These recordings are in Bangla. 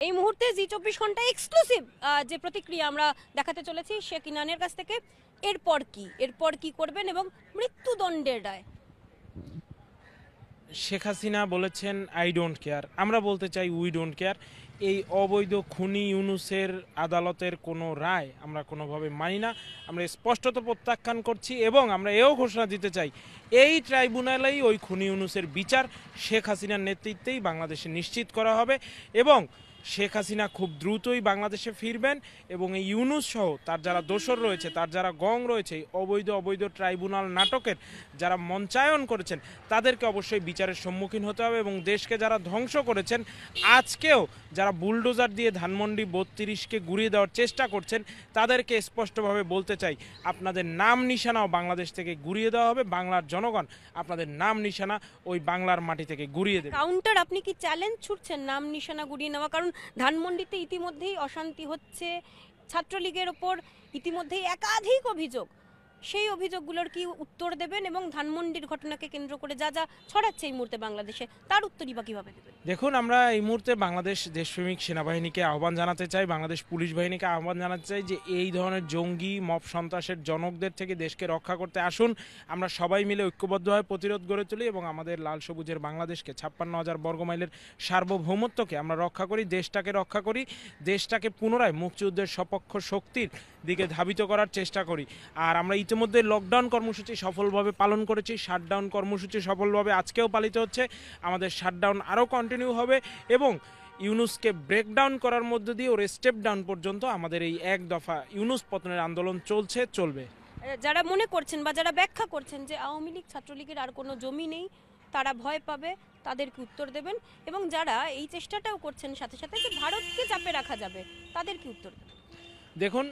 এই মুহূর্তে জি 24 ঘন্টা এক্সক্লুসিভ যে প্রতিক্রিয়া আমরা দেখাতে চলেছি শেখ ইনানের কাছ থেকে। এরপর কি করবেন এবং মৃত্যুদণ্ডের রায়। শেখ হাসিনা বলেছেন আই ডোন্ট কেয়ার, আমরা বলতে চাই উই ডোন্ট কেয়ার। এই অবৈধ খুনি ইউনুসের আদালতের কোনো রায় আমরা কোনোভাবে মানি না, আমরা স্পষ্টত প্রত্যাখ্যান করছি এবং আমরা এও ঘোষণা দিতে চাই এই ট্রাইব্যুনালেই ওই খুনি ইউনুসের বিচার শেখ হাসিনার নেতৃত্বেই বাংলাদেশে নিশ্চিত করা হবে এবং শেখ হাসিনা খুব দ্রুতই বাংলাদেশে ফিরবেন এবং এই ইউনুস সহ তার যারা দোসর রয়েছে, তার যারা গং রয়েছে, এই অবৈধ ট্রাইব্যুনাল নাটকের যারা মঞ্চায়ন করেছেন তাদেরকে অবশ্যই বিচারের সম্মুখীন হতে হবে এবং দেশকে যারা ধ্বংস করেছেন, আজকেও যারা বুলডোজার দিয়ে ধানমন্ডি 32কে গুড়িয়ে দেওয়ার চেষ্টা করছেন তাদেরকে স্পষ্টভাবে বলতে চাই আপনাদের নাম নিশানাও বাংলাদেশ থেকে গুড়িয়ে দেওয়া হবে। বাংলার জনগণ আপনাদের নাম নিশানা ওই বাংলার মাটি থেকে গুড়িয়ে দেবে। কাউন্টার আপনি কি চ্যালেঞ্জ ছুটছেন নাম নিশানা গুড়িয়ে নেওয়া? কারণ ধানমন্ডিতে ইতিমধ্যেই অশান্তি হচ্ছে, ছাত্রলীগের ওপর ইতিমধ্যেই একাধিক অভিযোগ, সেই অভিযোগগুলোর কি উত্তর দেবেন এবং ধানমন্ডির ঘটনাকে কেন্দ্র করে যা যা ছড়াচ্ছে এই মুহূর্তে বাংলাদেশে তার উত্তরই বা কিভাবে দেবেন? দেখুন, আমরা এই মুহূর্তে বাংলাদেশ দেশপ্রেমিক সেনাবাহিনীকে আহ্বান জানাতে চাই, বাংলাদেশ পুলিশ বাহিনীকে আহ্বান জানাতে চাই যে এই ধরনের জঙ্গি মব সন্ত্রাসের জনকদের থেকে দেশকে রক্ষা করতে আসুন। আমরা সবাই মিলে ঐক্যবদ্ধভাবে প্রতিরোধ গড়ে তুলি এবং আমাদের লাল সবুজের বাংলাদেশকে 56,000 বর্গমাইলের সার্বভৌমত্বকে আমরা রক্ষা করি, দেশটাকে রক্ষা করি, দেশটাকে পুনরায় মুক্তিযুদ্ধের সপক্ষ শক্তির দিকে ধাবিত করার চেষ্টা করি। আর আমরা ইতিমধ্যে লকডাউন কর্মসূচি সফলভাবে পালন করেছি, শাটডাউন কর্মসূচি সফলভাবে আজকেও পালিত হচ্ছে, আমাদের শাটডাউন আরও কন্টিনিউ হবে এবং ইউনুসকে ব্রেকডাউন করার মধ্য দিয়ে ওর স্টেপ ডাউন পর্যন্ত আমাদের এই এক দফা ইউনুস পতনের আন্দোলন চলবে। যারা মনে করছেন বা যারা ব্যাখ্যা করছেন যে আওয়ামী লীগ ছাত্রলীগের আর কোনো জমি নেই, তারা ভয় পাবে, তাদেরকে উত্তর দেবেন এবং যারা এই চেষ্টাটাও করছেন সাথে সাথে যে ভারতকে চাপে রাখা যাবে তাদের কি উত্তর দেবেন? দেখুন,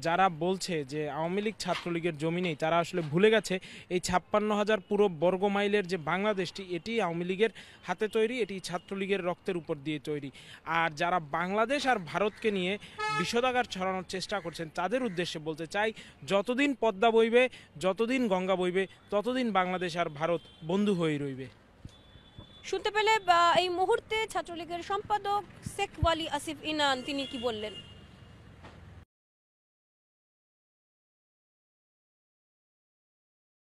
যারা বলছে যে আওয়ামী লীগ ছাত্রলীগের জমি নেই তারা আসলে ভুলে গেছে এই 56,000 পুরো বর্গমাইলের যে বাংলাদেশটি, এটি আওয়ামী লীগের হাতে তৈরি, এটি ছাত্রলীগের রক্তের উপর দিয়ে তৈরি। আর যারা বাংলাদেশ আর ভারতকে নিয়ে বিষোদাগার ছড়ানোর চেষ্টা করছেন তাদের উদ্দেশ্যে বলতে চাই, যতদিন পদ্মা বইবে, যতদিন গঙ্গা বইবে, ততদিন বাংলাদেশ আর ভারত বন্ধু হয়ে রইবে। শুনতে পেলে এই মুহূর্তে ছাত্রলীগের সম্পাদক শেখ ওয়ালি আসিফ ইনান তিনি কি বললেন।